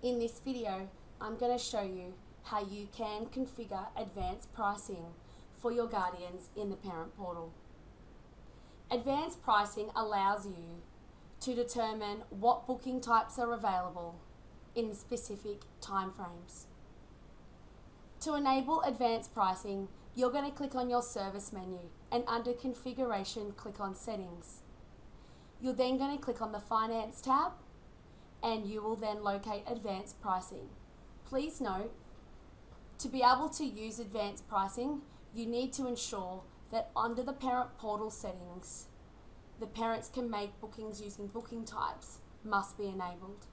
In this video, I'm going to show you how you can configure advanced pricing for your guardians in the parent portal. Advanced pricing allows you to determine what booking types are available in specific timeframes. To enable advanced pricing, you're going to click on your service menu and under configuration, click on settings. You're then going to click on the finance tab and you will then locate advanced pricing. Please note, to be able to use advanced pricing, you need to ensure that under the parent portal settings, the parents can make bookings using booking types must be enabled.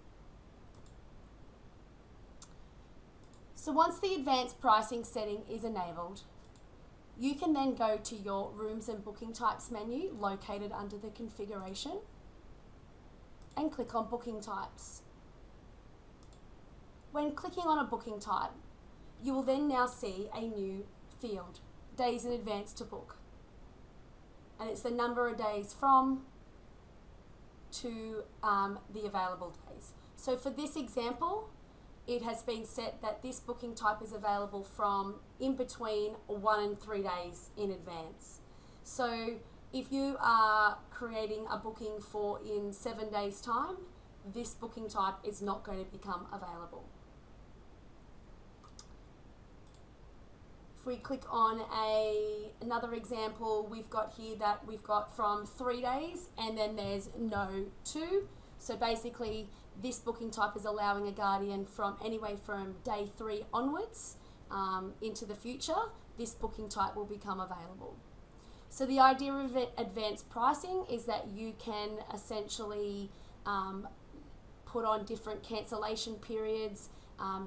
So once the advanced pricing setting is enabled, you can then go to your rooms and booking types menu located under the configuration and click on booking types. When clicking on a booking type, you will then now see a new field, days in advance to book. And it's the number of days from to the available days. So for this example, it has been set that this booking type is available from in between 1 and 3 days in advance. So if you are creating a booking for in 7 days time, this booking type is not going to become available. If we click on another example, we've got here that we've got from 3 days and then there's no 2. So basically this booking type is allowing a guardian from anyway from day 3 onwards into the future, this booking type will become available. So the idea of advanced pricing is that you can essentially put on different cancellation periods,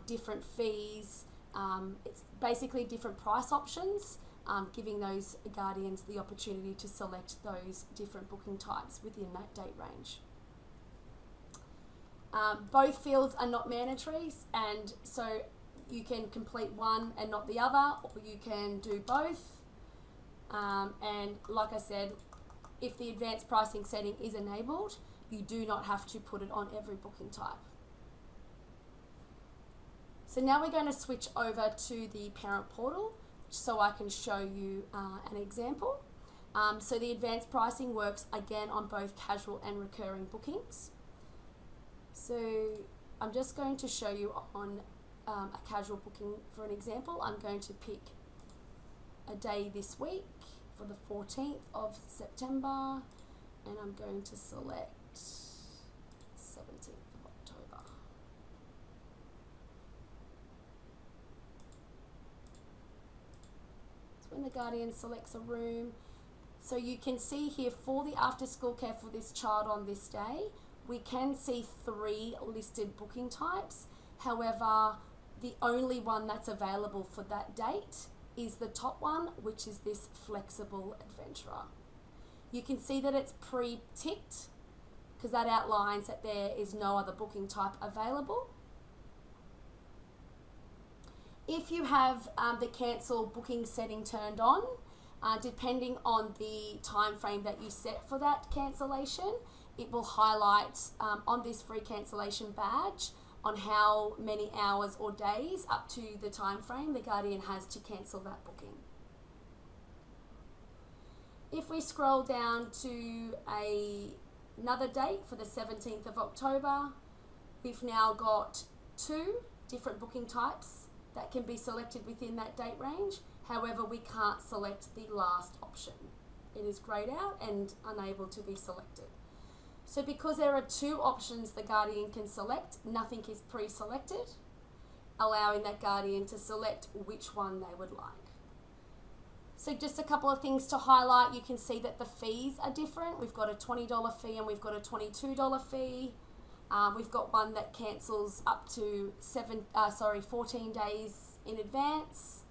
different fees, it's basically different price options, giving those guardians the opportunity to select those different booking types within that date range. Both fields are not mandatory, and so you can complete one and not the other, or you can do both. And like I said, if the advanced pricing setting is enabled, you do not have to put it on every booking type. So now we're going to switch over to the parent portal so I can show you an example. So the advanced pricing works again on both casual and recurring bookings. So I'm just going to show you on a casual booking for an example. I'm going to pick a day this week for the 14th of September and I'm going to select 17th of October. So when the guardian selects a room, so you can see here for the after school care for this child on this day, we can see 3 listed booking types. However, the only one that's available for that date is the top one, which is this flexible adventurer. You can see that it's pre-ticked because that outlines that there is no other booking type available. If you have the cancel booking setting turned on, depending on the time frame that you set for that cancellation, it will highlight on this free cancellation badge on how many hours or days up to the time frame the guardian has to cancel that booking. If we scroll down to another date for the 17th of October, we've now got 2 different booking types that can be selected within that date range. However, we can't select the last option. It is grayed out and unable to be selected. So because there are 2 options the guardian can select, nothing is pre-selected, allowing that guardian to select which one they would like. So just a couple of things to highlight. You can see that the fees are different. We've got a $20 fee and we've got a $22 fee. We've got one that cancels up to 14 days in advance.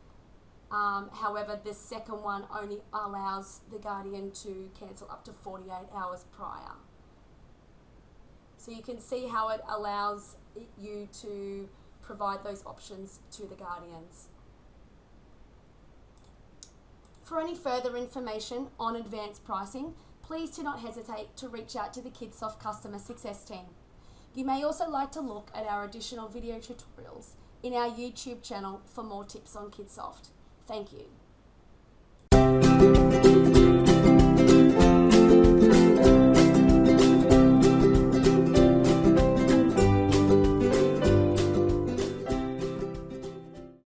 However, the second one only allows the guardian to cancel up to 48 hours prior. So you can see how it allows you to provide those options to the guardians. For any further information on advanced pricing, please do not hesitate to reach out to the Kidsoft customer success team. You may also like to look at our additional video tutorials in our YouTube channel for more tips on Kidsoft. Thank you.